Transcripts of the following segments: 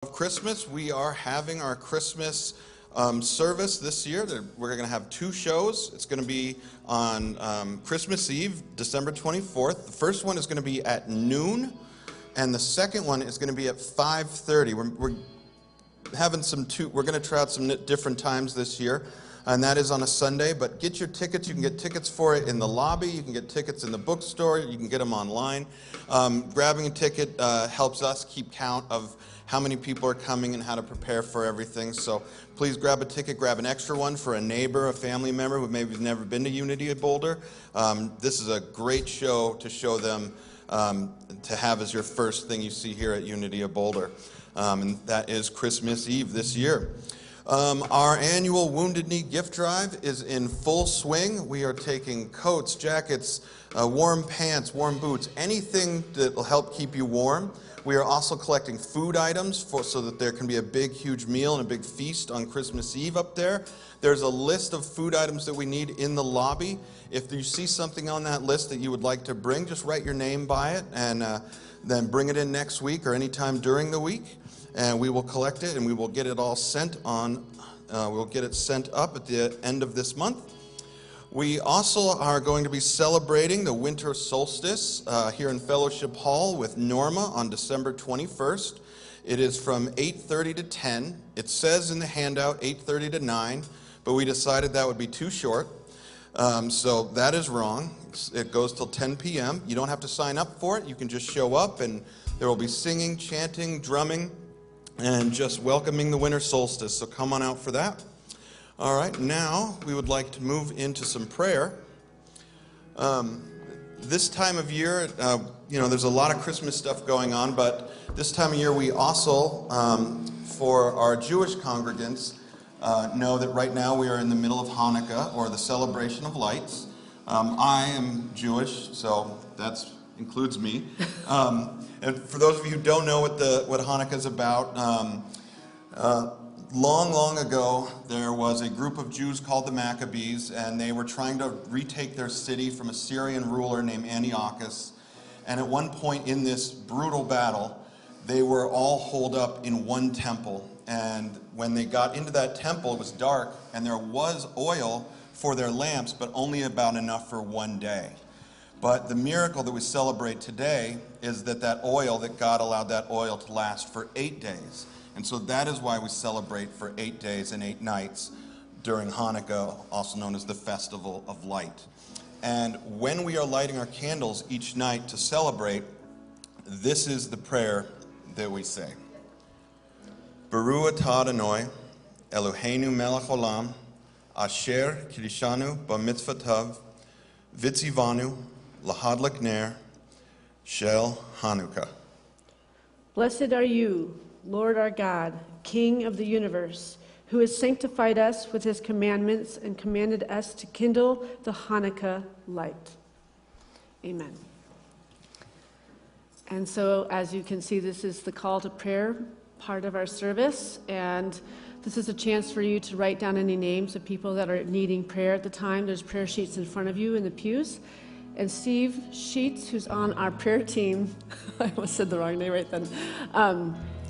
Of Christmas, we are having our Christmas service this year. We're going to have two shows. It's going to be on Christmas Eve, December 24th. The first one is going to be at noon, and the second one is going to be at 5:30. We're going to try out some different times this year, and that is on a Sunday. But get your tickets. You can get tickets for it in the lobby. You can get tickets in the bookstore. You can get them online. Grabbing a ticket helps us keep count of how many people are coming and how to prepare for everything. So please grab a ticket, grab an extra one for a neighbor, a family member who maybe has never been to Unity of Boulder. This is a great show to show them to have as your first thing you see here at Unity of Boulder. And that is Christmas Eve this year. Our annual Wounded Knee gift drive is in full swing. We are taking coats, jackets, warm pants, warm boots, anything that will help keep you warm. We are also collecting food items so that there can be a big, huge meal and a big feast on Christmas Eve up there. There's a list of food items that we need in the lobby. If you see something on that list that you would like to bring, just write your name by it and then bring it in next week or anytime during the week. And we will collect it and we will get it all sent on. We'll get it sent up at the end of this month. We also are going to be celebrating the winter solstice here in Fellowship Hall with Norma on December 21st. It is from 8:30 to 10. It says in the handout 8:30 to 9, but we decided that would be too short. So that is wrong. It goes till 10 p.m. You don't have to sign up for it. You can just show up, and there will be singing, chanting, drumming, and just welcoming the winter solstice. So come on out for that. All right, now we would like to move into some prayer. This time of year, there's a lot of Christmas stuff going on, but this time of year we also, for our Jewish congregants, know that right now we are in the middle of Hanukkah, or the celebration of lights. I am Jewish, so that includes me. And for those of you who don't know what Hanukkah is about, long ago, there was a group of Jews called the Maccabees, and they were trying to retake their city from a Syrian ruler named Antiochus. And at one point in this brutal battle, they were all holed up in one temple. And when they got into that temple, it was dark, and there was oil for their lamps, but only about enough for one day. But the miracle that we celebrate today is that God allowed that oil to last for 8 days. And so that is why we celebrate for 8 days and 8 nights during Hanukkah, also known as the Festival of Light. And when we are lighting our candles each night to celebrate, this is the prayer that we say. Baruch atah Adonai, Eloheinu melech olam, asher kirishanu b'mitzvotav, v'tzivanu lahadlik ner shel Hanukkah. Blessed are you, Lord our God, King of the universe, who has sanctified us with his commandments and commanded us to kindle the Hanukkah light. Amen. And so, as you can see, this is the call to prayer part of our service, and this is a chance for you to write down any names of people that are needing prayer at the time. There's prayer sheets in front of you in the pews. And Steve Sheets, who's on our prayer team, I almost said the wrong name right then,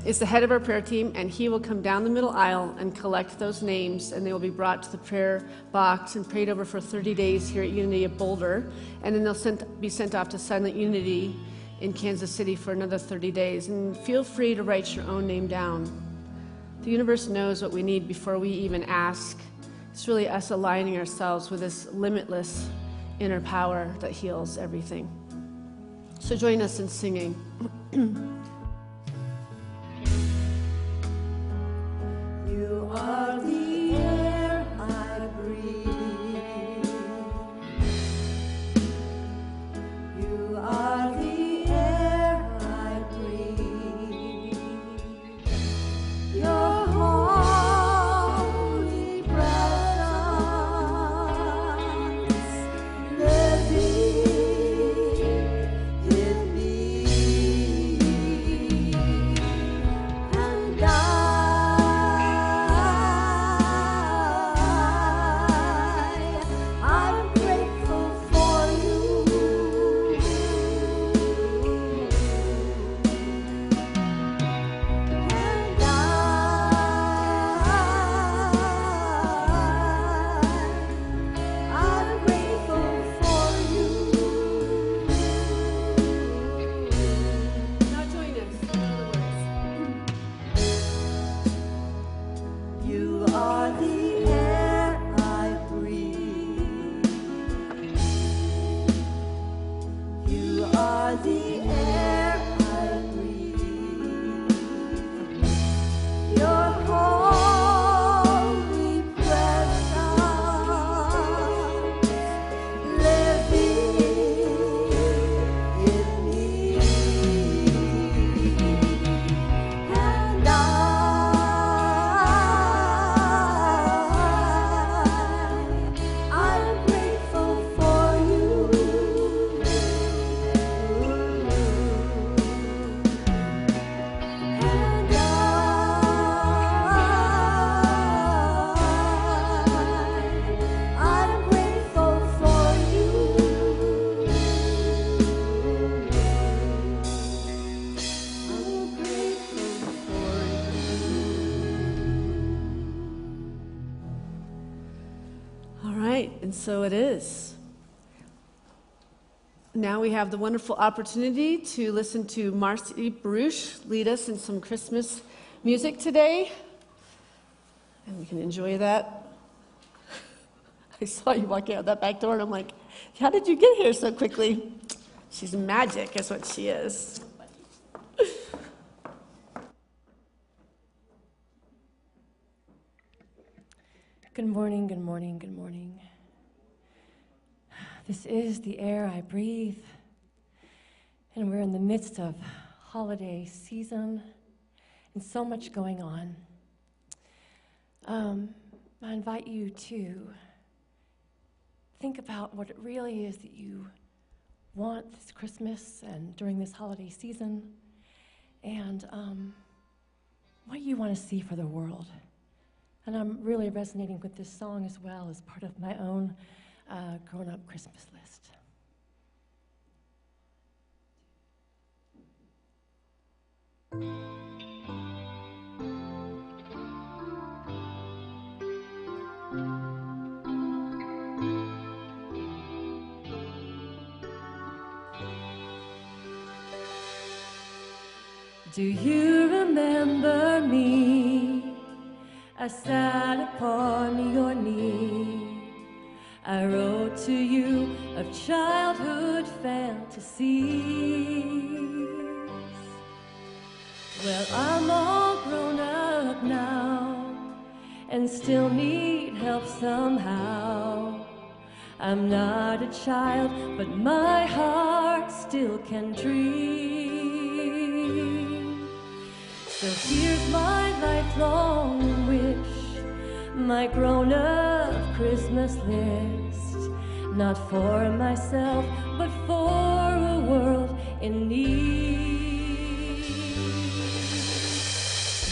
is the head of our prayer team, and he will come down the middle aisle and collect those names, and they will be brought to the prayer box and prayed over for 30 days here at Unity of Boulder, and then they'll be sent off to Silent Unity in Kansas City for another 30 days. And feel free to write your own name down. The universe knows what we need before we even ask. It's really us aligning ourselves with this limitless inner power that heals everything. So join us in singing. You are the air I breathe. You are the air I breathe. Your holy presence living in me. And I And so it is. Now we have the wonderful opportunity to listen to Marcy Baruch lead us in some Christmas music today. And we can enjoy that. I saw you walking out that back door, and I'm like, how did you get here so quickly? She's magic, is what she is. Good morning, good morning, good morning. This is the air I breathe, and we're in the midst of holiday season and so much going on. I invite you to think about what it really is that you want this Christmas and during this holiday season, and what you want to see for the world. And I'm really resonating with this song as well as part of my own grown-up Christmas list. Do you remember me? I sat upon your knee. I wrote to you of childhood fantasies. Well, I'm all grown up now and still need help somehow. I'm not a child, but my heart still can dream. So here's my lifelong wish, my grown-up Christmas list, not for myself, but for a world in need.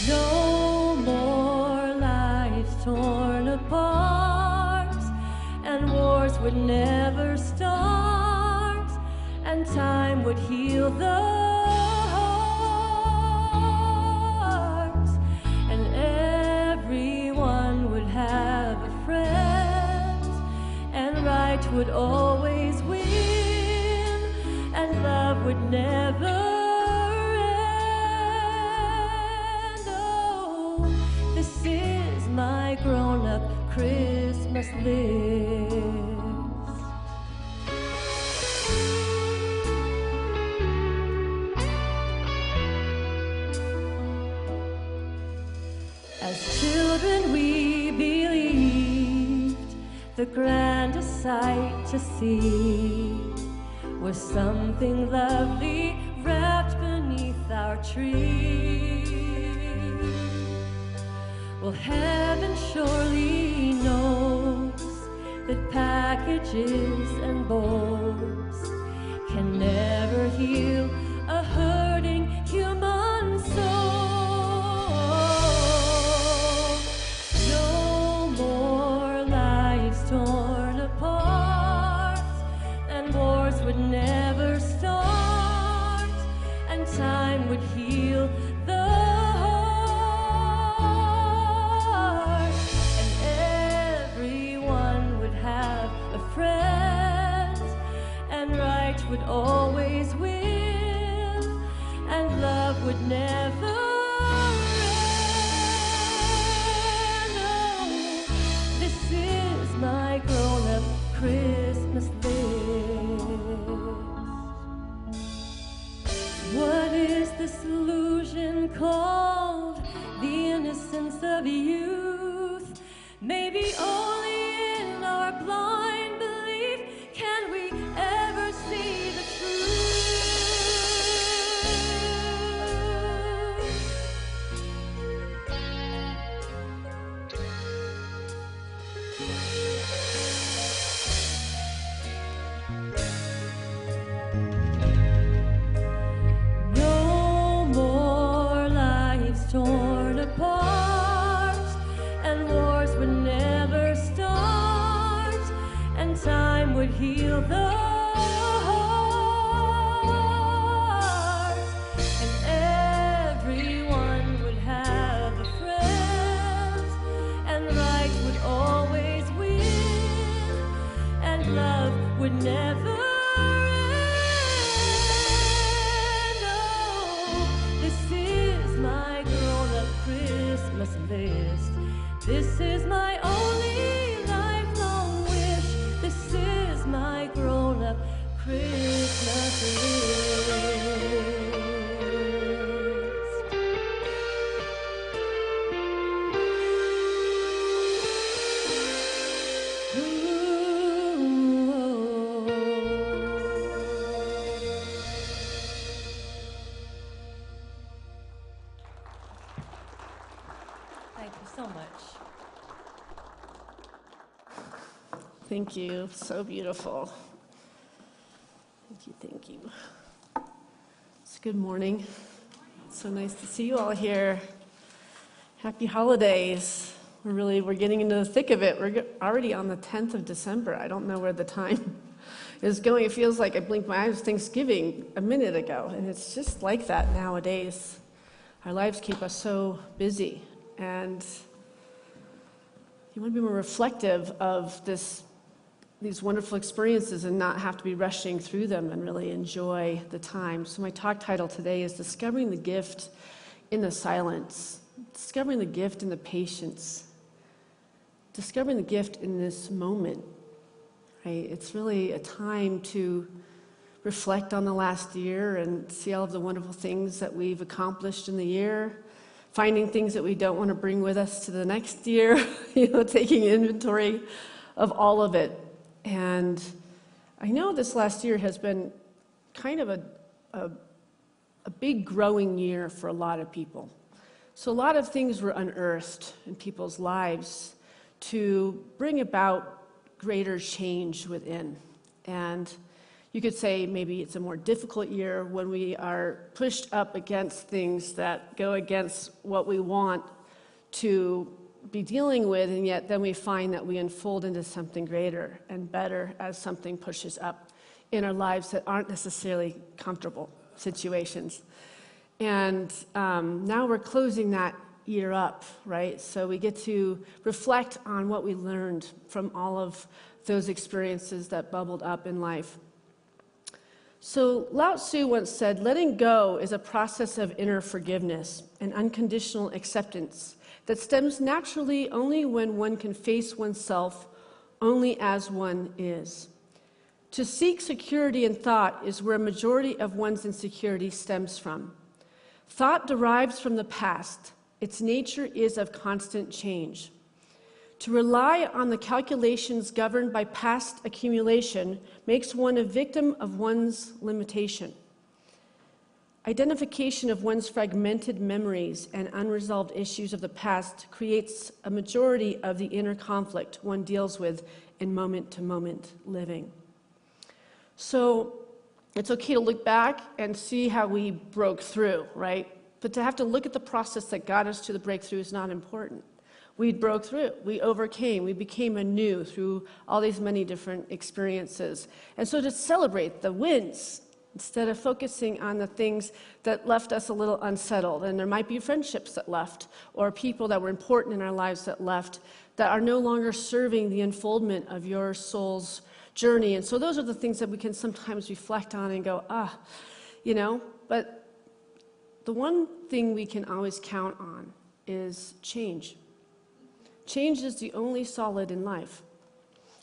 No more lives torn apart, and wars would never start, and time would heal the would always win, and love would never end. Oh, this is my grown-up Christmas list. As children we believed the grandest sight to see was something lovely wrapped beneath our tree. Well, heaven surely knows that packages and bows can never heal a hurting human soul. Torn apart, and wars would never start, and time would heal the heart, and everyone would have a friend, and right would always win, and love would never my grown-up Christmas list. What is this illusion called? The innocence of youth. Maybe only in our blind belief can we ever see the truth. Torn apart, and wars would never start, and time would heal the heart, and everyone would have a friend, and right would always win, Thank you so much. Thank you. So beautiful. Thank you. Thank you. It's good morning. It's so nice to see you all here. Happy holidays. We're getting into the thick of it. We're already on the 10th of December. I don't know where the time is going. It feels like I blinked my eyes Thanksgiving a minute ago, and it's just like that nowadays. Our lives keep us so busy, and you want to be more reflective of these wonderful experiences and not have to be rushing through them and really enjoy the time. So my talk title today is Discovering the Gift in the Silence, discovering the gift in the patience, discovering the gift in this moment, right? It's really a time to reflect on the last year and see all of the wonderful things that we've accomplished in the year, finding things that we don't want to bring with us to the next year, taking inventory of all of it. And I know this last year has been kind of a big growing year for a lot of people. So a lot of things were unearthed in people's lives to bring about greater change within. And you could say maybe it's a more difficult year when we are pushed up against things that go against what we want to be dealing with, and yet then we find that we unfold into something greater and better as something pushes up in our lives that aren't necessarily comfortable situations. And now we're closing that year up, right? So we get to reflect on what we learned from all of those experiences that bubbled up in life. So Lao Tzu once said, letting go is a process of inner forgiveness and unconditional acceptance that stems naturally only when one can face oneself only as one is. To seek security in thought is where a majority of one's insecurity stems from. Thought derives from the past. Its nature is of constant change. To rely on the calculations governed by past accumulation makes one a victim of one's limitation. Identification of one's fragmented memories and unresolved issues of the past creates a majority of the inner conflict one deals with in moment-to-moment living. So it's okay to look back and see how we broke through, right? But to have to look at the process that got us to the breakthrough is not important. We broke through, we overcame, we became anew through all these many different experiences. And so to celebrate the wins, instead of focusing on the things that left us a little unsettled, and there might be friendships that left, or people that were important in our lives that left, that are no longer serving the unfoldment of your soul's journey. And so those are the things that we can sometimes reflect on and go, but the one thing we can always count on is change. Change is the only solid in life,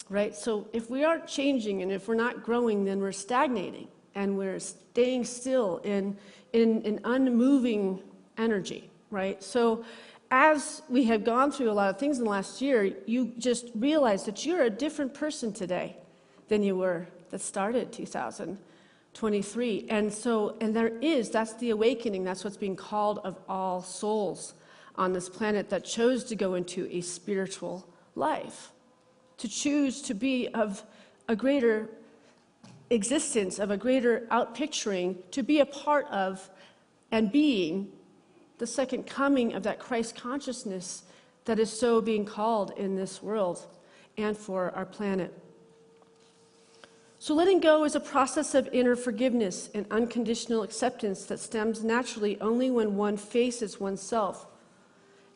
right? So if we aren't changing and if we're not growing, then we're stagnating. And we're staying still in an unmoving energy, right? So as we have gone through a lot of things in the last year, you just realize that you're a different person today than you were that started 2023. And that's the awakening, that's what's being called of all souls on this planet that chose to go into a spiritual life, to choose to be of a greater existence, of a greater outpicturing, to be a part of and being the second coming of that Christ consciousness that is so being called in this world and for our planet. So letting go is a process of inner forgiveness and unconditional acceptance that stems naturally only when one faces oneself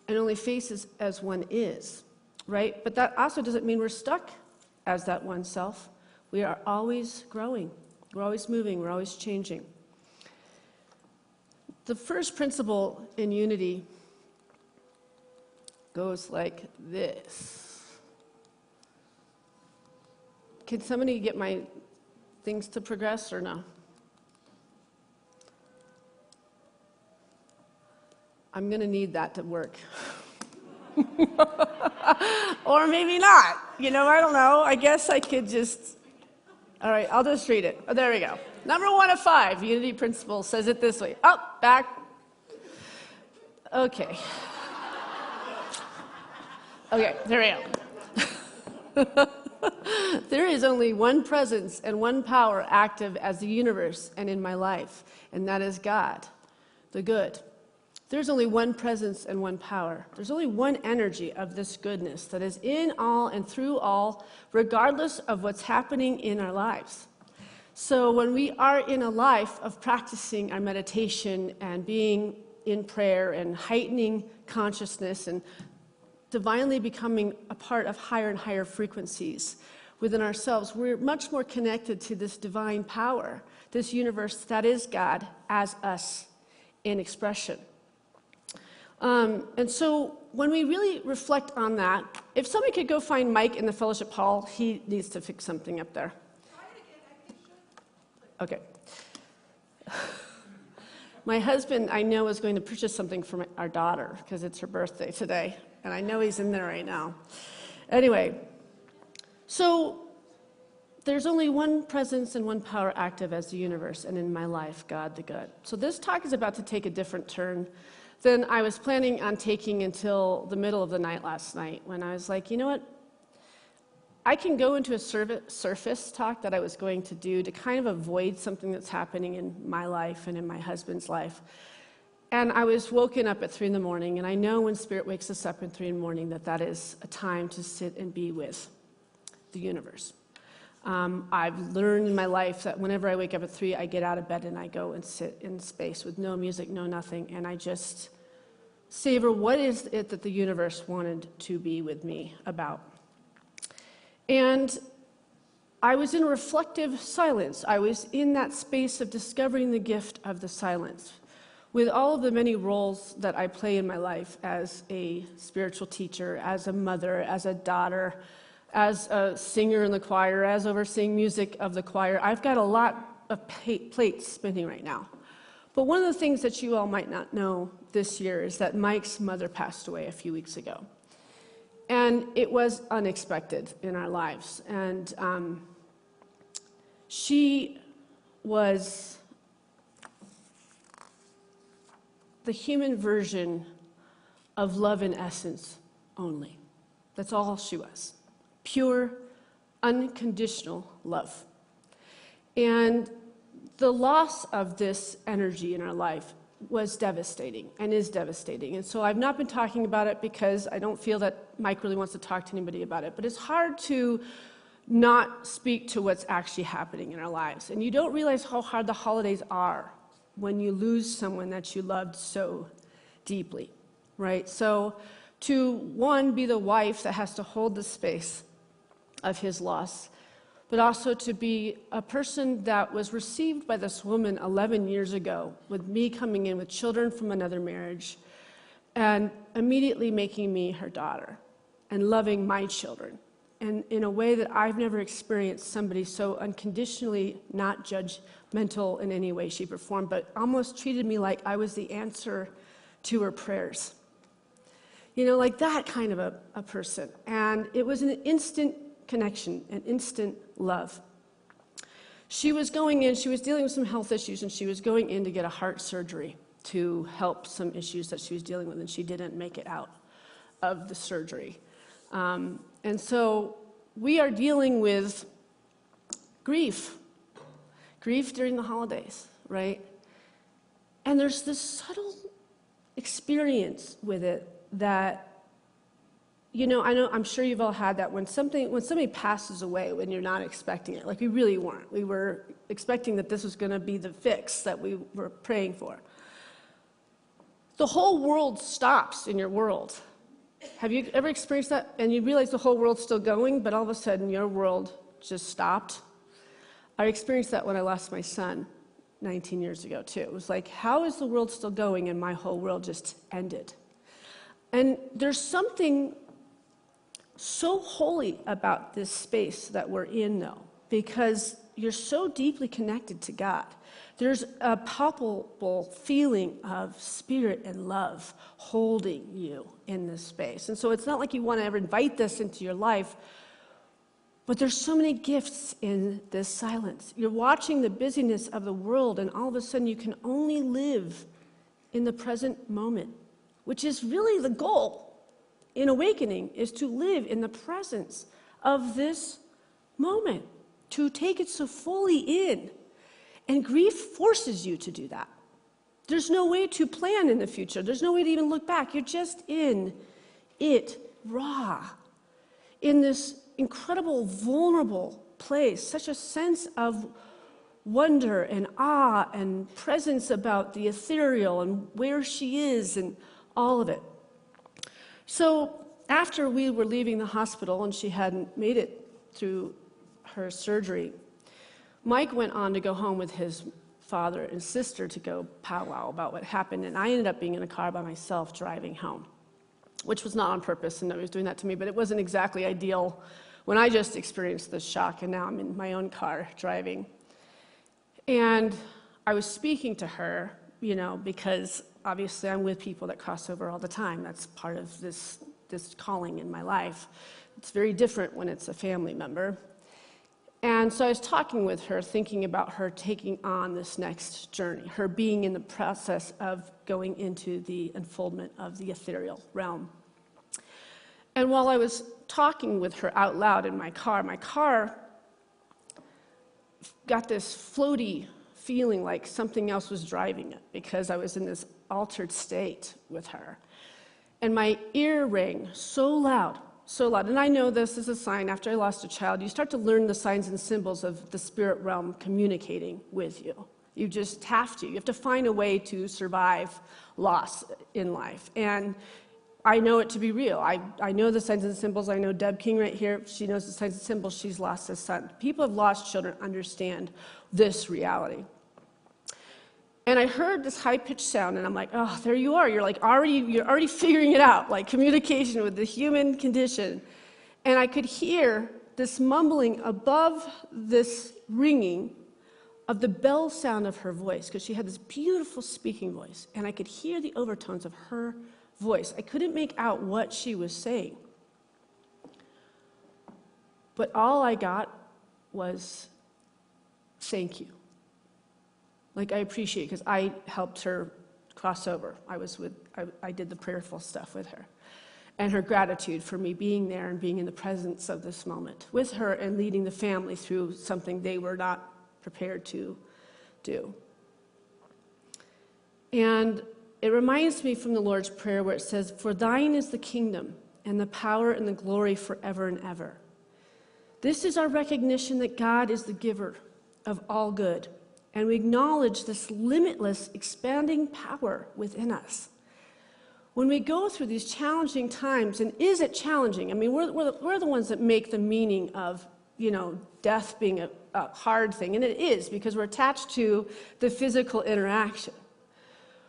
and only faces as one is, right? But that also doesn't mean we're stuck as that oneself. We are always growing, we're always moving, we're always changing. The first principle in unity goes like this. Can somebody get my things to progress or no? I'm going to need that to work. Or maybe not. I don't know. I guess I could just... All right, I'll just read it. Oh, there we go. Number 1 of 5, Unity Principle says it this way. Up, back. Okay. Okay, there I am. There is only one presence and one power active as the universe and in my life, and that is God, the good. There's only one presence and one power. There's only one energy of this goodness that is in all and through all, regardless of what's happening in our lives. So when we are in a life of practicing our meditation and being in prayer and heightening consciousness and divinely becoming a part of higher and higher frequencies within ourselves, we're much more connected to this divine power, this universe that is God as us in expression. And so when we really reflect on that, if somebody could go find Mike in the fellowship hall, he needs to fix something up there. Okay. My husband, I know, is going to purchase something for our daughter because it's her birthday today, and I know he's in there right now. Anyway, so there's only one presence and one power active as the universe, and in my life, God the good. So this talk is about to take a different turn than I was planning on taking until the middle of the night last night, when I was like, you know what? I can go into a surface talk that I was going to do to kind of avoid something that's happening in my life and in my husband's life. And I was woken up at 3 in the morning, and I know when Spirit wakes us up at 3 in the morning that that is a time to sit and be with the universe. I've learned in my life that whenever I wake up at 3, I get out of bed and I go and sit in space with no music, no nothing, and I just savor what is it that the universe wanted to be with me about. And I was in reflective silence. I was in that space of discovering the gift of the silence. With all of the many roles that I play in my life as a spiritual teacher, as a mother, as a daughter, as a singer in the choir, as overseeing music of the choir, I've got a lot of plates spinning right now. But one of the things that you all might not know this year is that Mike's mother passed away a few weeks ago. And it was unexpected in our lives. And she was the human version of love in essence only. That's all she was. Pure, unconditional love. And the loss of this energy in our life was devastating and is devastating. And so I've not been talking about it because I don't feel that Mike really wants to talk to anybody about it. But it's hard to not speak to what's actually happening in our lives. And you don't realize how hard the holidays are when you lose someone that you loved so deeply, right? So to, one, be the wife that has to hold the space of his loss, but also to be a person that was received by this woman 11 years ago, with me coming in with children from another marriage, and immediately making me her daughter, and loving my children, and in a way that I've never experienced somebody so unconditionally not judgmental in any way, shape, or form, but almost treated me like I was the answer to her prayers. You know, like that kind of a person. And it was an instant connection, an instant love. She was going in, she was dealing with some health issues, and she was going in to get a heart surgery to help some issues that she was dealing with, and she didn't make it out of the surgery. And so we are dealing with grief during the holidays, right? And there's this subtle experience with it that, you know, I'm sure you've all had that when somebody passes away when you're not expecting it, like we really weren't. We were expecting that this was going to be the fix that we were praying for. The whole world stops in your world. Have you ever experienced that? And you realize the whole world's still going, but all of a sudden your world just stopped. I experienced that when I lost my son 19 years ago too. It was like, how is the world still going and my whole world just ended? And there's something so holy about this space that we're in, though, because you're so deeply connected to God. There's a palpable feeling of spirit and love holding you in this space. And so it's not like you want to ever invite this into your life, but there's so many gifts in this silence. You're watching the busyness of the world, and all of a sudden you can only live in the present moment, which is really the goal. in awakening is to live in the presence of this moment, to take it so fully in. And grief forces you to do that. There's no way to plan in the future. There's no way to even look back. You're just in it, raw, in this incredible, vulnerable place, such a sense of wonder and awe and presence about the ethereal and where she is and all of it. So after we were leaving the hospital and she hadn't made it through her surgery, Mike went on to go home with his father and sister to go powwow about what happened, and I ended up being in a car by myself driving home, which was not on purpose, and nobody was doing that to me, but it wasn't exactly ideal when I just experienced this shock, and now I'm in my own car driving. And I was speaking to her, because obviously I'm with people that cross over all the time. That's part of this calling in my life. It's very different when it's a family member. And so I was talking with her, thinking about her taking on this next journey, her being in the process of going into the unfoldment of the ethereal realm. And while I was talking with her out loud in my car got this floaty feeling like something else was driving it because I was in this altered state with her. And my ear rang so loud. And I know this is a sign after I lost a child. You start to learn the signs and symbols of the spirit realm communicating with you. You just have to. You have to find a way to survive loss in life. And I know it to be real. I know the signs and symbols. I know Deb King right here. She knows the signs and symbols. She's lost a son. People who have lost children understand this reality. And I heard this high-pitched sound, and I'm like, oh, there you are. You're already figuring it out, like communication with the human condition. And I could hear this mumbling above this ringing of the bell sound of her voice, because she had this beautiful speaking voice, and I could hear the overtones of her voice. I couldn't make out what she was saying. But all I got was, thank you. Like, I appreciate it because I helped her cross over. I did the prayerful stuff with her. And her gratitude for me being there and being in the presence of this moment with her and leading the family through something they were not prepared to do. And it reminds me from the Lord's Prayer where it says, "For thine is the kingdom and the power and the glory forever and ever." This is our recognition that God is the giver of all good. And we acknowledge this limitless, expanding power within us. When we go through these challenging times, and is it challenging? I mean, we're the ones that make the meaning of, death being a hard thing. And it is, because we're attached to the physical interaction.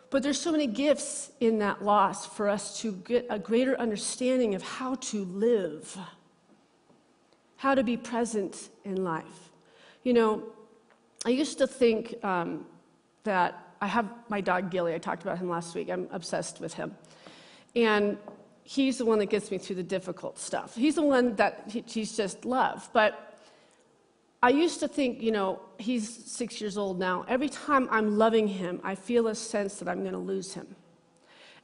But there's so many gifts in that loss for us to get a greater understanding of how to live, how to be present in life. I used to think that I have my dog Gilly. I talked about him last week. I'm obsessed with him. And he's the one that gets me through the difficult stuff. He's the one that he's just love. But I used to think, he's 6 years old now. Every time I'm loving him, I feel a sense that I'm going to lose him.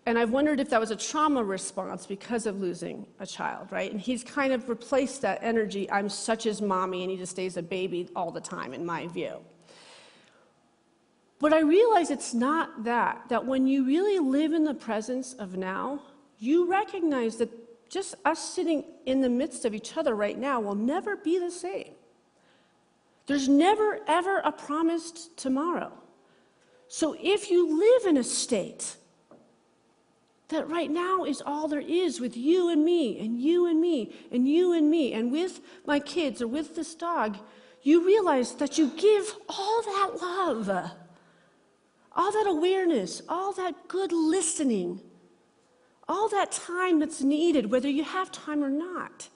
And I've wondered if that was a trauma response because of losing a child, right? And he's kind of replaced that energy, I'm such his mommy, and he just stays a baby all the time, in my view. But I realize it's not that when you really live in the presence of now, you recognize that just us sitting in the midst of each other right now will never be the same. There's never, ever a promised tomorrow. So if you live in a state that right now is all there is with you and me, and you and me, and you and me, and with my kids or with this dog, you realize that you give all that love, all that awareness, all that good listening, all that time that's needed, whether you have time or not.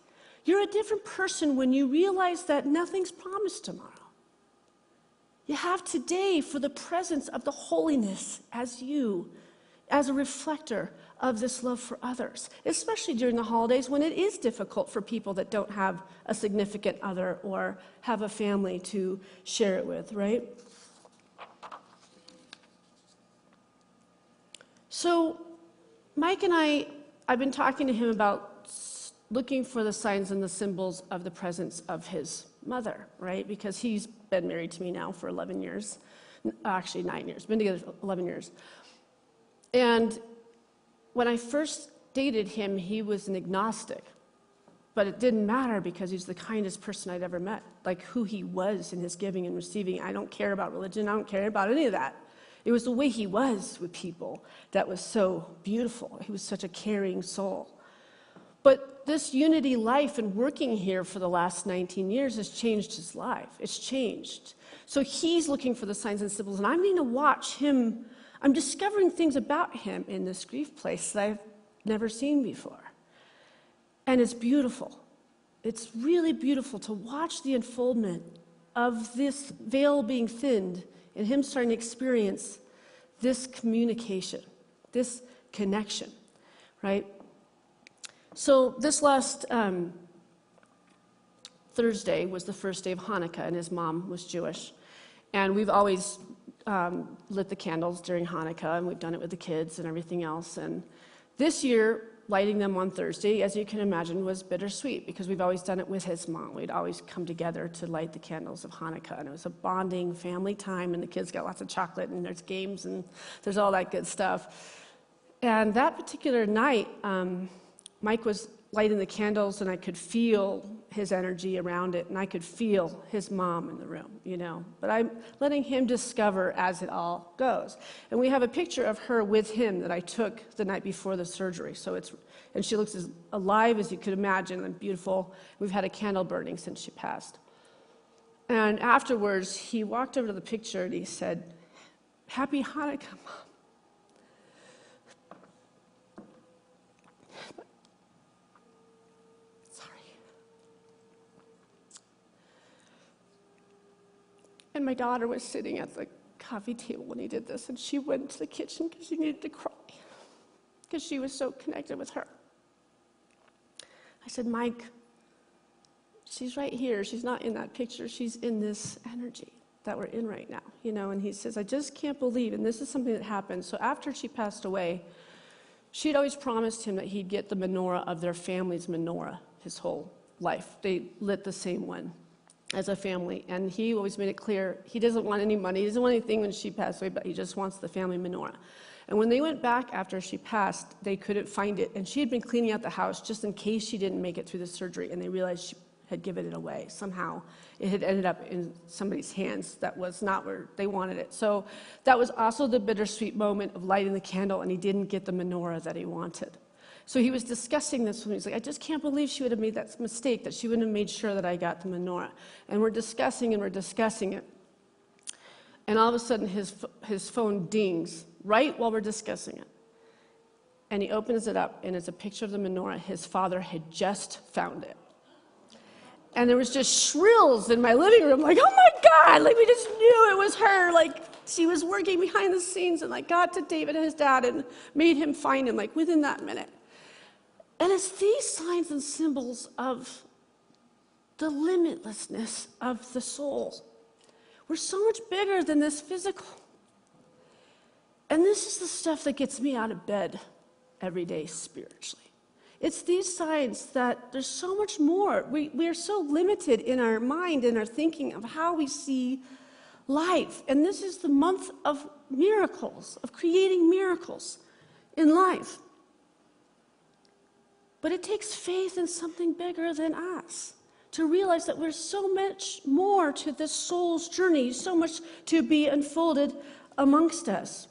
You're a different person when you realize that nothing's promised tomorrow. You have today for the presence of the holiness as a reflector of this love for others, especially during the holidays when it is difficult for people that don't have a significant other or have a family to share it with, right? So Mike and I I've been talking to him about looking for the signs and the symbols of the presence of his mother, right? Because he's been married to me now for 11 years. Actually, 9 years. Been together for 11 years. And when I first dated him, he was an agnostic. But it didn't matter because he's the kindest person I'd ever met. Like who he was in his giving and receiving. I don't care about religion. I don't care about any of that. It was the way he was with people that was so beautiful. He was such a caring soul. But this Unity life and working here for the last 19 years has changed his life. It's changed. So he's looking for the signs and symbols, and I'm going to watch him. I'm discovering things about him in this grief place that I've never seen before. And it's beautiful. It's really beautiful to watch the unfoldment of this veil being thinned and him starting to experience this communication, this connection, right? So this last Thursday was the first day of Hanukkah, and his mom was Jewish. And we've always lit the candles during Hanukkah, and we've done it with the kids and everything else. And this year, lighting them on Thursday, as you can imagine, was bittersweet because we've always done it with his mom. We'd always come together to light the candles of Hanukkah, and it was a bonding family time, and the kids got lots of chocolate, and there's games, and there's all that good stuff. And that particular night, Mike was lighting the candles, and I could feel his energy around it, and I could feel his mom in the room, you know. But I'm letting him discover as it all goes. And we have a picture of her with him that I took the night before the surgery. And she looks as alive as you could imagine and beautiful. We've had a candle burning since she passed. And afterwards, he walked over to the picture and he said, "Happy Hanukkah, Mom." And my daughter was sitting at the coffee table when he did this, and she went to the kitchen because she needed to cry because she was so connected with her. I said, "Mike, she's right here. She's not in that picture. She's in this energy that we're in right now, you know." And he says, "I just can't believe," and this is something that happened. So after she passed away, she'd always promised him that he'd get the menorah of their family's menorah his whole life. They lit the same one as a family, and he always made it clear he doesn't want any money, he doesn't want anything when she passed away, but he just wants the family menorah. And when they went back after she passed, they couldn't find it, and she had been cleaning out the house just in case she didn't make it through the surgery, and they realized she had given it away. Somehow it had ended up in somebody's hands that was not where they wanted it. So that was also the bittersweet moment of lighting the candle, and he didn't get the menorah that he wanted. So he was discussing this with me. He's like, "I just can't believe she would have made that mistake, that she wouldn't have made sure that I got the menorah." And we're discussing it. And all of a sudden, his phone dings right while we're discussing it. And he opens it up, and it's a picture of the menorah. His father had just found it. And there was just shrills in my living room, like, "Oh my God," like we just knew it was her. Like she was working behind the scenes and like got to David and his dad and made him find him like within that minute. And it's these signs and symbols of the limitlessness of the soul. We're so much bigger than this physical. And this is the stuff that gets me out of bed every day spiritually. It's these signs that there's so much more. We are so limited in our mind and our thinking of how we see life. And this is the month of miracles, of creating miracles in life. But it takes faith in something bigger than us to realize that there's so much more to this soul's journey, so much to be unfolded amongst us.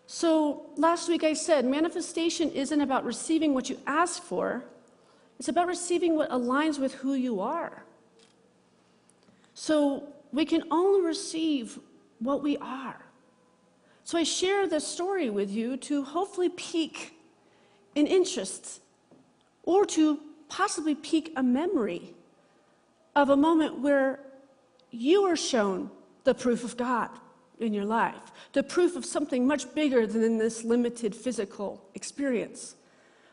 So last week I said, manifestation isn't about receiving what you ask for. It's about receiving what aligns with who you are. So we can only receive what we are. So I share this story with you to hopefully pique an interest or to possibly pique a memory of a moment where you were shown the proof of God in your life, the proof of something much bigger than this limited physical experience,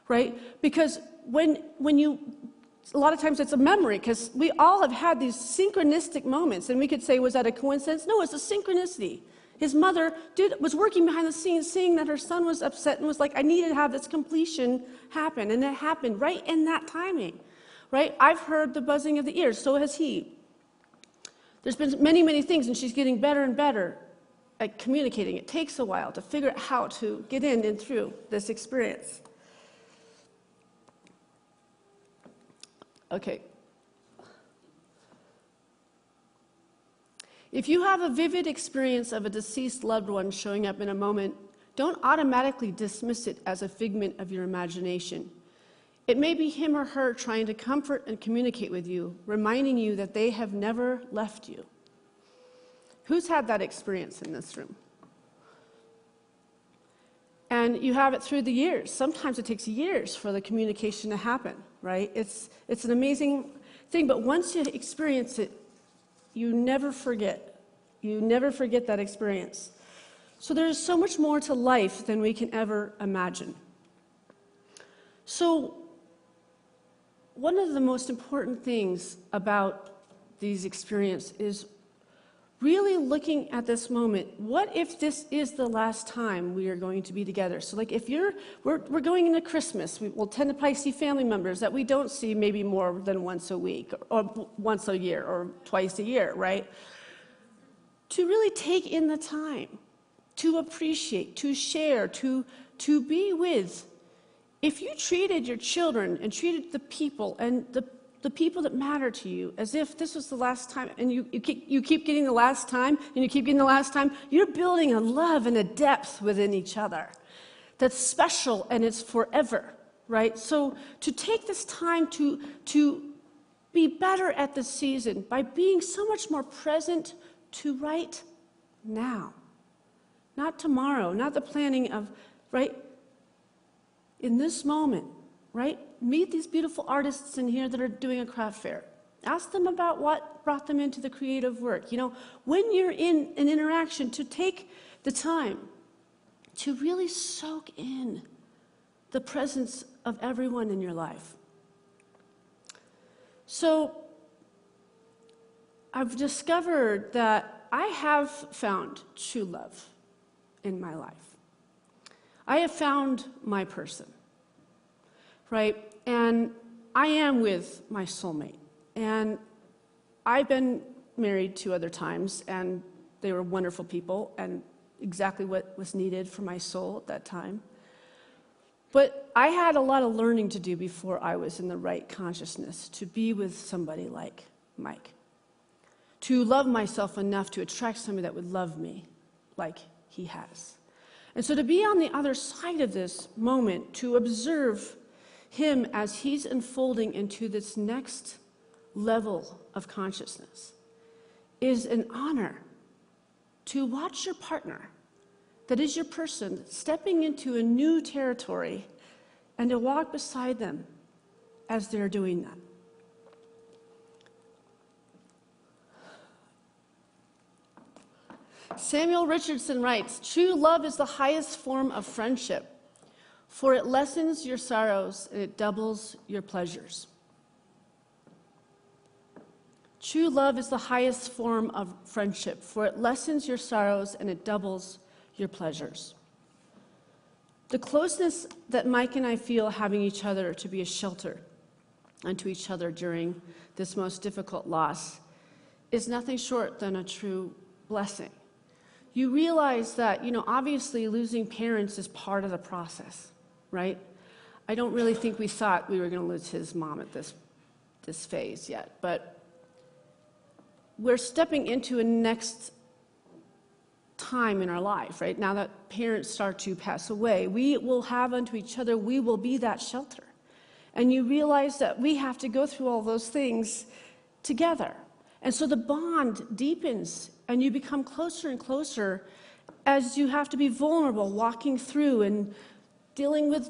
right? Because when you, a lot of times it's a memory, because we all have had these synchronistic moments, and we could say, was that a coincidence? No, it's a synchronicity. His mother was working behind the scenes, seeing that her son was upset and was like, I need to have this completion happen. And it happened right in that timing, right? I've heard the buzzing of the ears, so has he. There's been many, many things, and she's getting better and better at communicating. It takes a while to figure out how to get in and through this experience. Okay. If you have a vivid experience of a deceased loved one showing up in a moment, don't automatically dismiss it as a figment of your imagination. It may be him or her trying to comfort and communicate with you, reminding you that they have never left you. Who's had that experience in this room? And you have it through the years. Sometimes it takes years for the communication to happen, right? It's an amazing thing, but once you experience it, you never forget. You never forget that experience. So there is so much more to life than we can ever imagine. So one of the most important things about these experiences is really looking at this moment. What if this is the last time we are going to be together? So like if we're going into Christmas, we'll tend to probably see family members that we don't see maybe more than once a week or once a year or twice a year, right? To really take in the time, to appreciate, to share, to be with. If you treated your children and treated the people and the people that matter to you as if this was the last time, and you keep getting the last time, and you keep getting the last time, you're building a love and a depth within each other that's special and it's forever, right? So to take this time to be better at the season by being so much more present to right now, not tomorrow, not the planning of, right, in this moment, right? Meet these beautiful artists in here that are doing a craft fair. Ask them about what brought them into the creative work. You know, when you're in an interaction, to take the time to really soak in the presence of everyone in your life. So I've discovered that I have found true love in my life. I have found my person, right? And I am with my soulmate. And I've been married 2 other times, and they were wonderful people and exactly what was needed for my soul at that time. But I had a lot of learning to do before I was in the right consciousness to be with somebody like Mike, to love myself enough to attract somebody that would love me like he has. And so to be on the other side of this moment, to observe him as he's unfolding into this next level of consciousness, is an honor. To watch your partner, that is your person, stepping into a new territory, and to walk beside them as they're doing that. Samuel Richardson writes, "True love is the highest form of friendship, for it lessens your sorrows and it doubles your pleasures." True love is the highest form of friendship, for it lessens your sorrows and it doubles your pleasures. The closeness that Mike and I feel having each other to be a shelter unto each other during this most difficult loss is nothing short than a true blessing. You realize that, obviously losing parents is part of the process, right? I don't really think we thought we were going to lose his mom at this phase yet, but we're stepping into a next time in our life, right? Now that parents start to pass away, we will have unto each other, we will be that shelter. And you realize that we have to go through all those things together. And so the bond deepens and you become closer and closer as you have to be vulnerable, walking through and dealing with,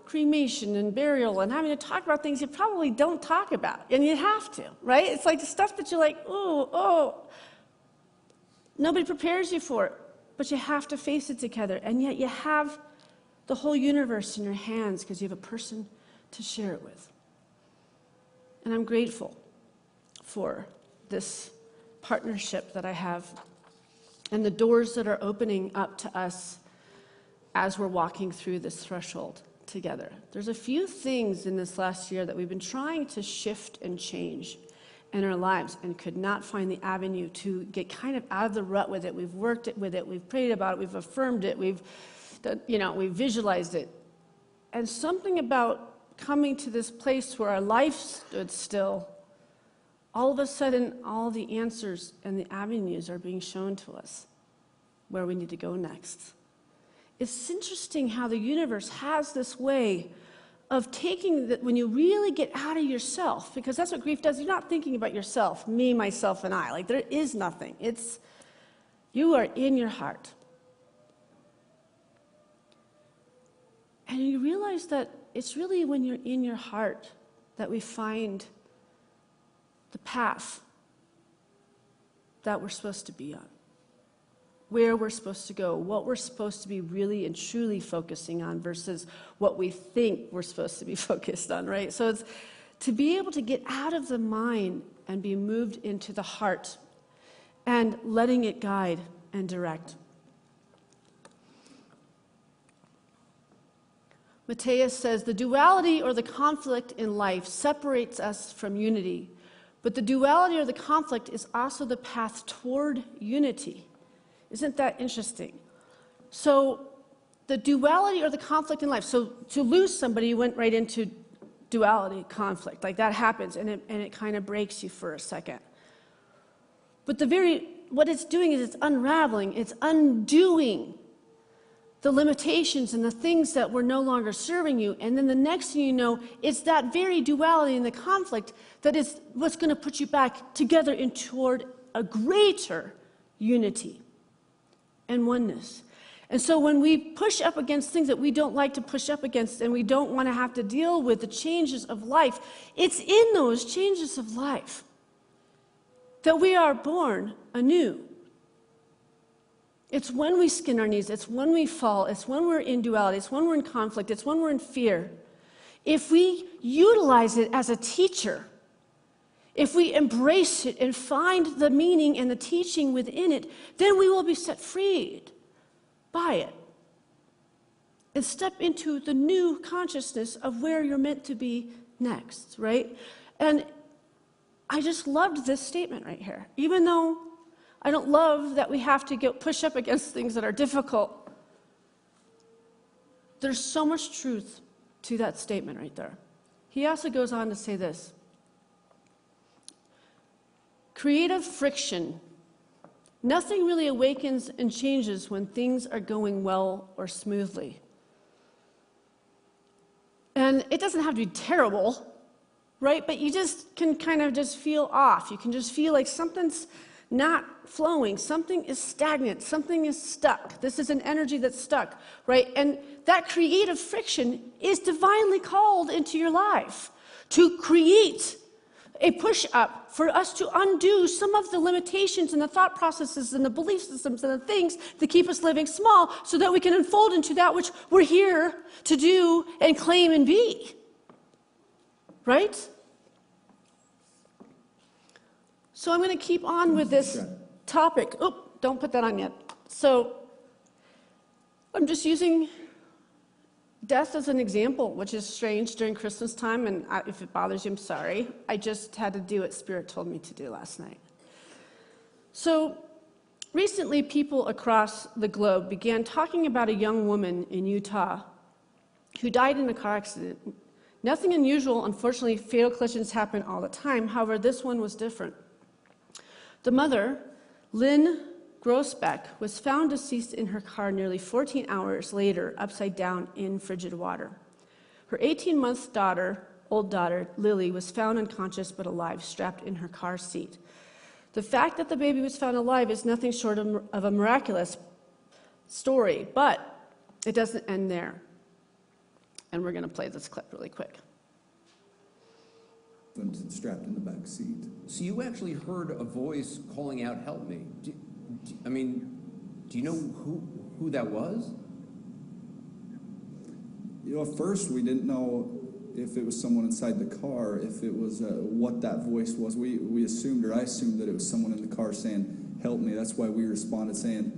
cremation and burial and having to talk about things you probably don't talk about. And you have to, right? It's like the stuff that you're like, oh. Nobody prepares you for it, but you have to face it together. And yet you have the whole universe in your hands because you have a person to share it with. And I'm grateful for this partnership that I have and the doors that are opening up to us as we're walking through this threshold together. There's a few things in this last year that we've been trying to shift and change in our lives and could not find the avenue to get kind of out of the rut with it. We've worked it with it, we've prayed about it, we've affirmed it, we've visualized it. And something about coming to this place where our life stood still, all of a sudden all the answers and the avenues are being shown to us where we need to go next. It's interesting how the universe has this way of taking that when you really get out of yourself, because that's what grief does. You're not thinking about yourself, me, myself, and I. Like, there is nothing. It's, you are in your heart. And you realize that it's really when you're in your heart that we find the path that we're supposed to be on, where we're supposed to go, what we're supposed to be really and truly focusing on versus what we think we're supposed to be focused on, right? So it's to be able to get out of the mind and be moved into the heart and letting it guide and direct. Matthias says, the duality or the conflict in life separates us from unity, but the duality or the conflict is also the path toward unity. Isn't that interesting? So the duality or the conflict in life, so to lose somebody, you went right into duality, conflict, like that happens, and it kind of breaks you for a second. But what it's doing is it's unraveling, it's undoing the limitations and the things that were no longer serving you. And then the next thing you know, it's that very duality and the conflict that is what's going to put you back together and toward a greater unity and oneness. And so when we push up against things that we don't like to push up against and we don't want to have to deal with the changes of life, it's in those changes of life that we are born anew. It's when we skin our knees, it's when we fall, it's when we're in duality, it's when we're in conflict, it's when we're in fear. If we utilize it as a teacher, if we embrace it and find the meaning and the teaching within it, then we will be set free by it and step into the new consciousness of where you're meant to be next, right? And I just loved this statement right here. Even though I don't love that we have to push up against things that are difficult, there's so much truth to that statement right there. He also goes on to say this. Creative friction. Nothing really awakens and changes when things are going well or smoothly. And it doesn't have to be terrible, right? But you just can kind of just feel off. You can just feel like something's not flowing, something is stagnant, something is stuck. This is an energy that's stuck, right? And that creative friction is divinely called into your life to create a push-up for us to undo some of the limitations and the thought processes and the belief systems and the things that keep us living small so that we can unfold into that which we're here to do and claim and be. Right? So I'm going to keep on with this topic. Oh, don't put that on yet. So I'm just using death as an example, which is strange during Christmas time, and if it bothers you, I'm sorry. I just had to do what Spirit told me to do last night. So recently, people across the globe began talking about a young woman in Utah who died in a car accident. Nothing unusual. Unfortunately, fatal collisions happen all the time. However, this one was different. The mother, Lynn Grossbeck, was found deceased in her car nearly 14 hours later, upside down in frigid water. Her 18-month daughter, old daughter, Lily, was found unconscious but alive, strapped in her car seat. The fact that the baby was found alive is nothing short of a miraculous story, but it doesn't end there. And we're going to play this clip really quick. Strapped in the back seat. So you actually heard a voice calling out, "Help me." Do you know who that was? You know, at first we didn't know if it was someone inside the car, if it was what that voice was. We assumed, or I assumed, that it was someone in the car saying, help me. That's why we responded saying,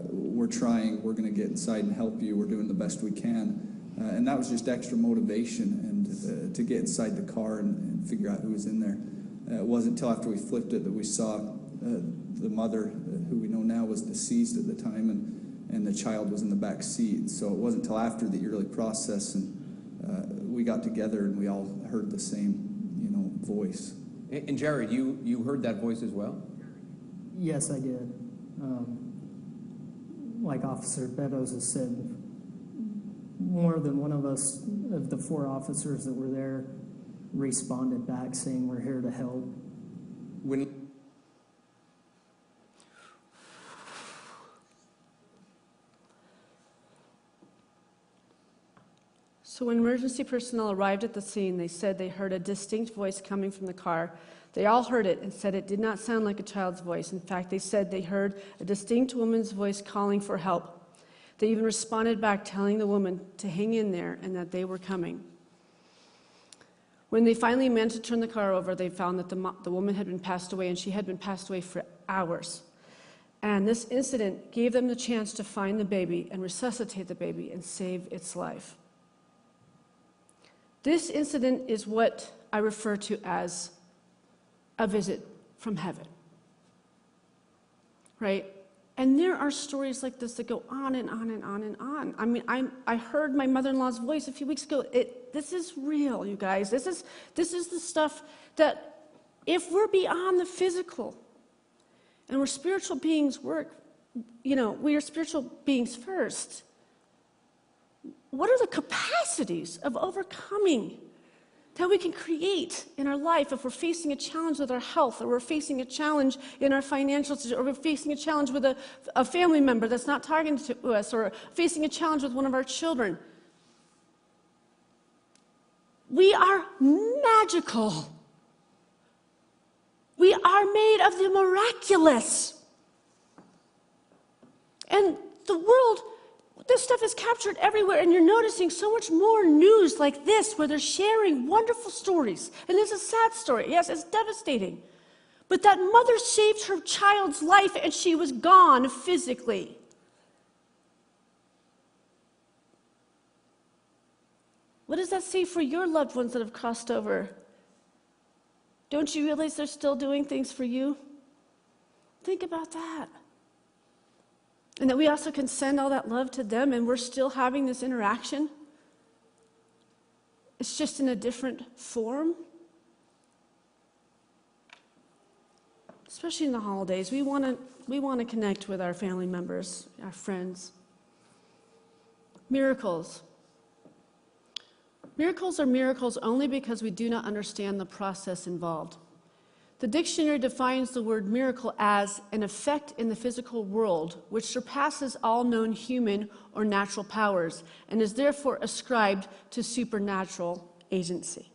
we're trying, we're going to get inside and help you, we're doing the best we can. And that was just extra motivation and to get inside the car and figure out who was in there. It wasn't until after we flipped it that we saw the mother, who we know now was deceased at the time, and the child was in the back seat. So it wasn't until after the early process, and we got together and we all heard the same, voice. And Jared, you heard that voice as well? Yes, I did. Like Officer Beddoes has said, more than one of us, of the 4 officers that were there, responded back saying, we're here to help. So when emergency personnel arrived at the scene, they said they heard a distinct voice coming from the car. They all heard it and said it did not sound like a child's voice. In fact, they said they heard a distinct woman's voice calling for help. They even responded back telling the woman to hang in there and that they were coming. When they finally managed to turn the car over, they found that the woman had been passed away, and she had been passed away for hours. And this incident gave them the chance to find the baby and resuscitate the baby and save its life. This incident is what I refer to as a visit from heaven, right? And there are stories like this that go on and on and on and on. I mean, I heard my mother-in-law's voice a few weeks ago. This is real, you guys. This is the stuff that, if we're beyond the physical and we're spiritual beings, we are spiritual beings first. What are the capacities of overcoming that we can create in our life if we're facing a challenge with our health, or we're facing a challenge in our financial, or we're facing a challenge with a family member that's not talking to us, or facing a challenge with one of our children? We are magical. We are made of the miraculous. And the world, this stuff is captured everywhere, and you're noticing so much more news like this where they're sharing wonderful stories. And it's a sad story. Yes, it's devastating. But that mother saved her child's life, and she was gone physically. What does that say for your loved ones that have crossed over? Don't you realize they're still doing things for you? Think about that. And that we also can send all that love to them, and we're still having this interaction. It's just in a different form. Especially in the holidays, we want to connect with our family members, our friends. Miracles. Miracles are miracles only because we do not understand the process involved. The dictionary defines the word miracle as an effect in the physical world which surpasses all known human or natural powers and is therefore ascribed to supernatural agency.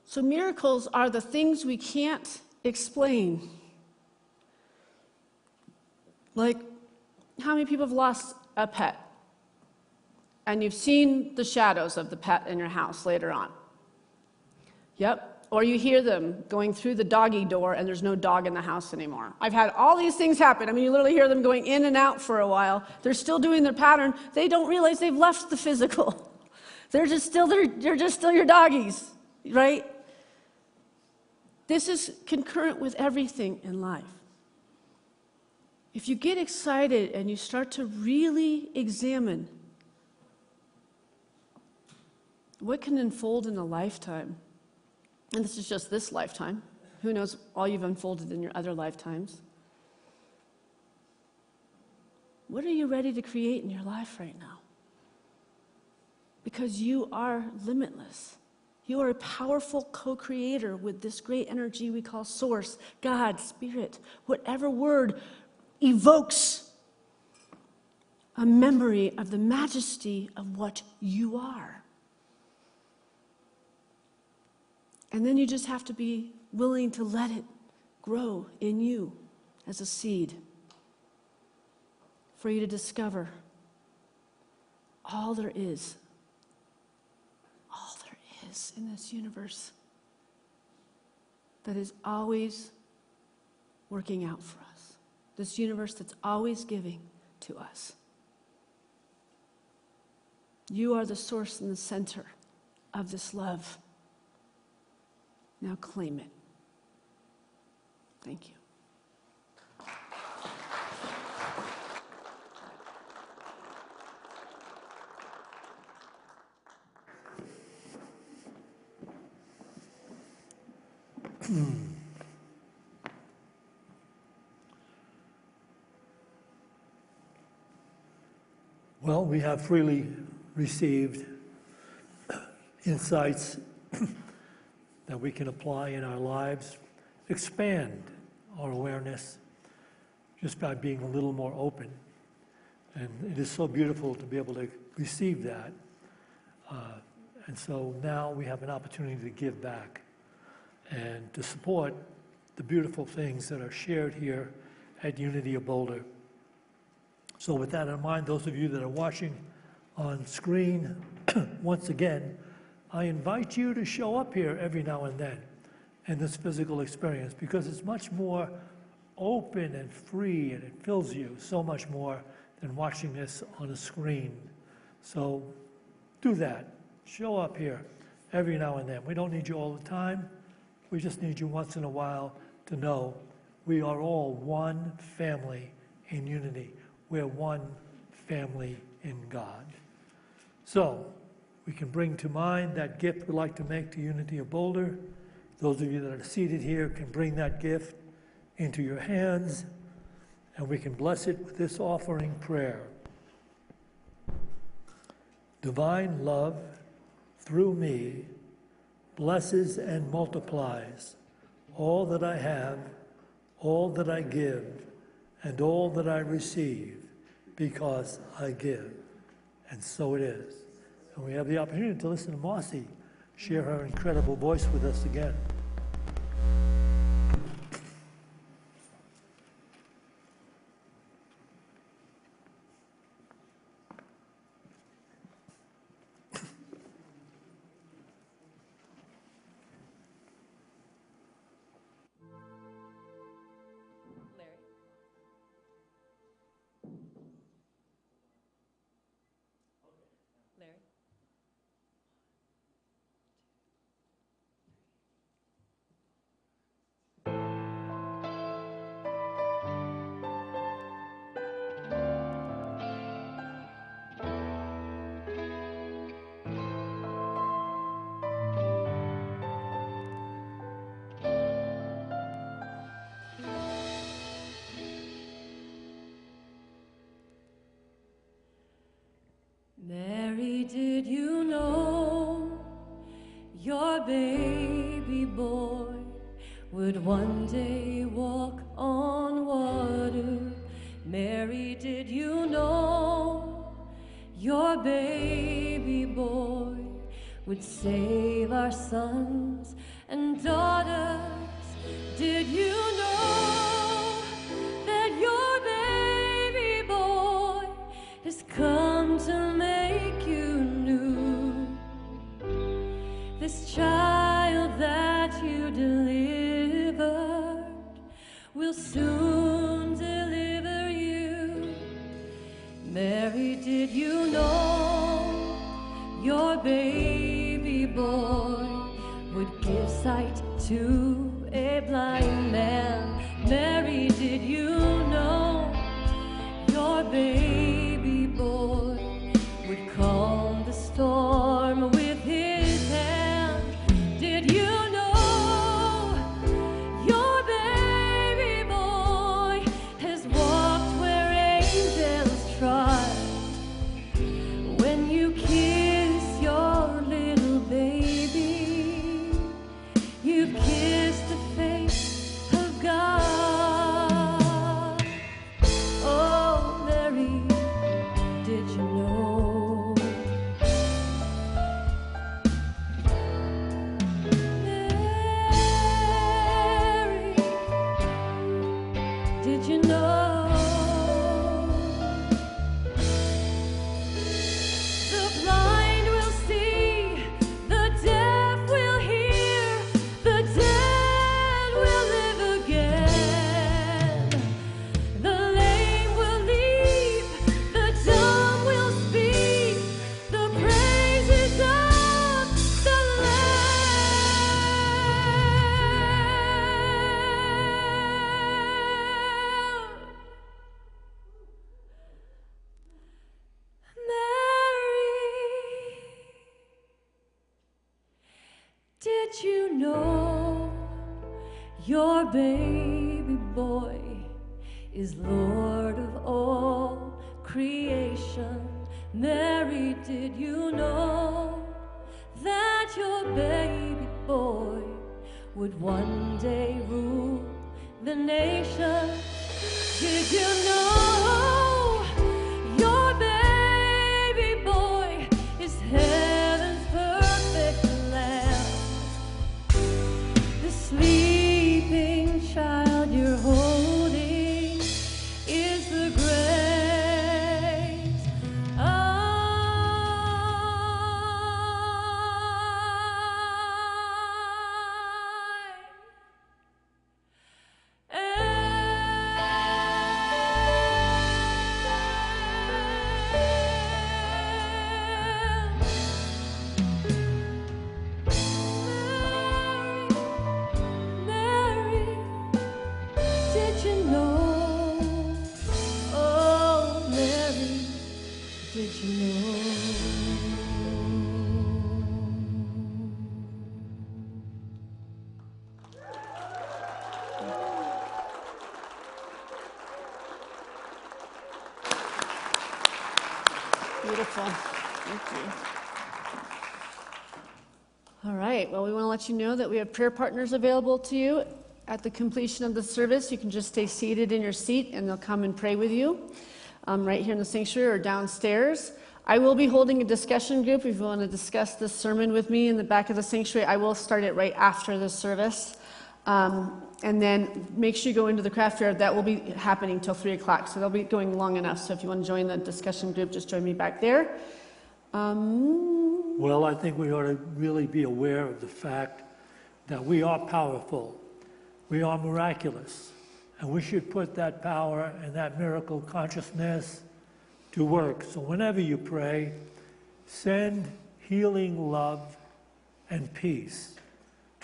So miracles are the things we can't explain. Like, how many people have lost a pet? And you've seen the shadows of the pet in your house later on. Yep. Or you hear them going through the doggy door and there's no dog in the house anymore. I've had all these things happen. I mean, you literally hear them going in and out for a while. They're still doing their pattern. They don't realize they've left the physical. They're just still your doggies, right? This is concurrent with everything in life. If you get excited and you start to really examine what can unfold in a lifetime, and this is just this lifetime. Who knows all you've unfolded in your other lifetimes? What are you ready to create in your life right now? Because you are limitless. You are a powerful co-creator with this great energy we call Source, God, Spirit, whatever word evokes a memory of the majesty of what you are. And then you just have to be willing to let it grow in you as a seed for you to discover all there is in this universe that is always working out for us. This universe that's always giving to us. You are the source and the center of this love. Now claim it. Thank you. Well, we have freely received insights that we can apply in our lives, expand our awareness just by being a little more open. And it is so beautiful to be able to receive that. And so now we have an opportunity to give back and to support the beautiful things that are shared here at Unity of Boulder. So with that in mind, those of you that are watching on screen, once again, I invite you to show up here every now and then in this physical experience, because it's much more open and free, and it fills you so much more than watching this on a screen. So do that. Show up here every now and then. We don't need you all the time. We just need you once in a while to know we are all one family in unity. We're one family in God. So we can bring to mind that gift we'd like to make to Unity of Boulder. Those of you that are seated here can bring that gift into your hands, and we can bless it with this offering prayer. Divine love, through me, blesses and multiplies all that I have, all that I give, and all that I receive, because I give. And so it is. And we have the opportunity to listen to Marcy share her incredible voice with us again. Mary, did you know your baby boy would one day walk on water? Mary, did you know your baby boy would save our sons and daughters? Did you know that your baby boy has come to make you new? This child that you delivered will soon deliver you. Mary, did you know your baby boy would give sight to a blind man? Mary, did you know your baby boy would calm the storm with his hand? Did you know your baby boy has walked where angels trod? When you kiss your little baby, you've kissed the face of God. Did you know your baby boy is Lord of all creation? Mary, did you know that your baby boy would one day rule the nation? Did you know your baby boy is heaven's perfect lamb? The sleeping child you're holding is the great Beautiful. Thank you. All right. Well, we want to let you know that we have prayer partners available to you. At the completion of the service, you can just stay seated in your seat, and they'll come and pray with you right here in the sanctuary or downstairs. I will be holding a discussion group. If you want to discuss this sermon with me in the back of the sanctuary, I will start it right after the service. And then make sure you go into the craft fair. That will be happening till 3 o'clock, so they'll be going long enough. So if you want to join the discussion group, just join me back there. Well, I think we ought to really be aware of the fact that we are powerful. We are miraculous. And we should put that power and that miracle consciousness to work. So whenever you pray, send healing love and peace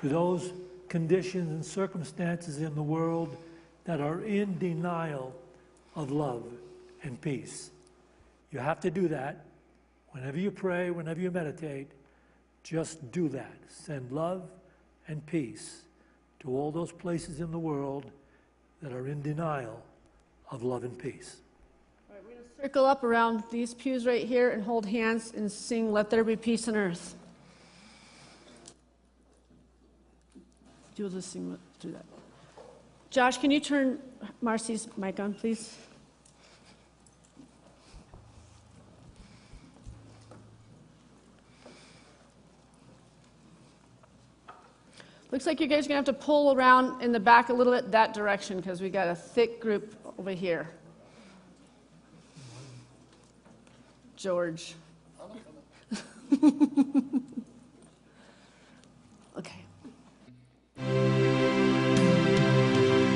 to those conditions and circumstances in the world that are in denial of love and peace. You have to do that. Whenever you pray, whenever you meditate, just do that. Send love and peace to all those places in the world that are in denial of love and peace. All right, we're going to circle up around these pews right here and hold hands and sing "Let There Be Peace on Earth." You'll just sing through that. Josh, can you turn Marcy's mic on, please? Looks like you guys are going to have to pull around in the back a little bit that direction because we got a thick group over here. George. Okay.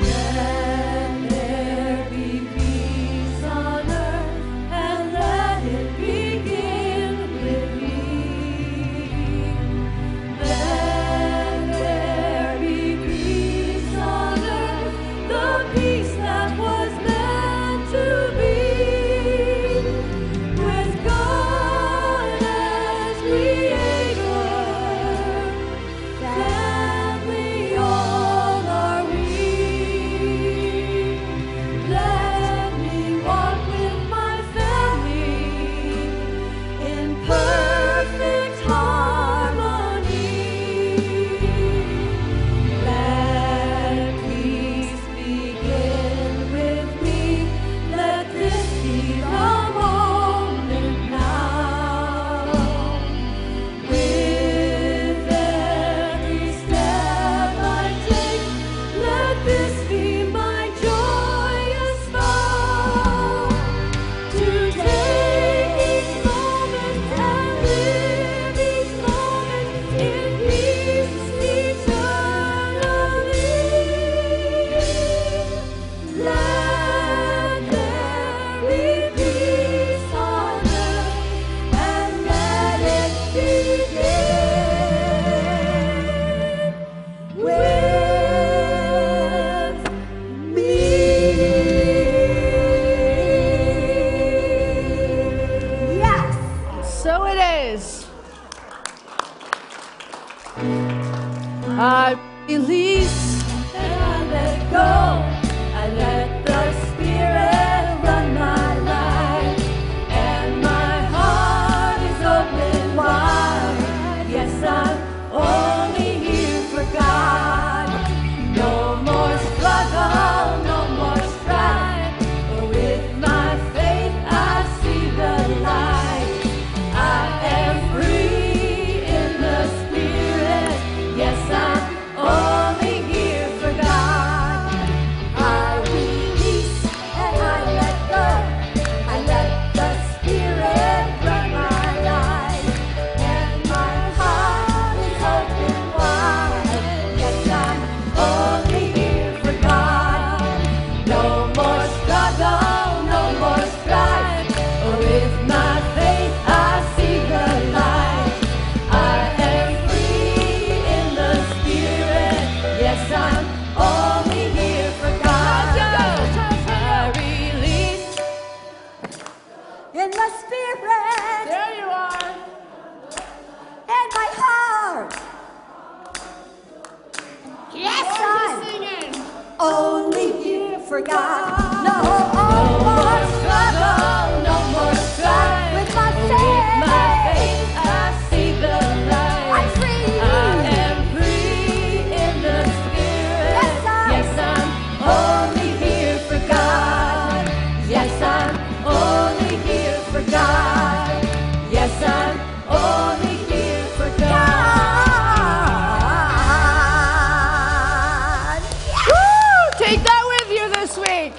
Let there be peace on earth, and let it begin with me. Let there be peace on earth, the peace that was meant to be, with God as we I release. And I let go. I let the Spirit run my life. And my heart is open wide. Yes, I'm only here for God. No more struggle, no more strife. With my faith I see the light. I am free in the Spirit. Yes, I'm only here for God. I release and I let go. I let the Spirit run my life. And my heart is open wide. Yes, I'm only here for God. No more struggle, no more strife. With my faith I see the light. I am free in the Spirit. Yes, I'm only here for God. I release in the Spirit. There you are. And my heart. Yes, I'm Singing. only here for God. No more struggle, no more strife. With my faith, I see the light. I'm free. I am free in the Spirit. Yes, I'm only here for God. Yes, I'm only here for God. Yes, I'm only here for God. Woo! Take that with you this week.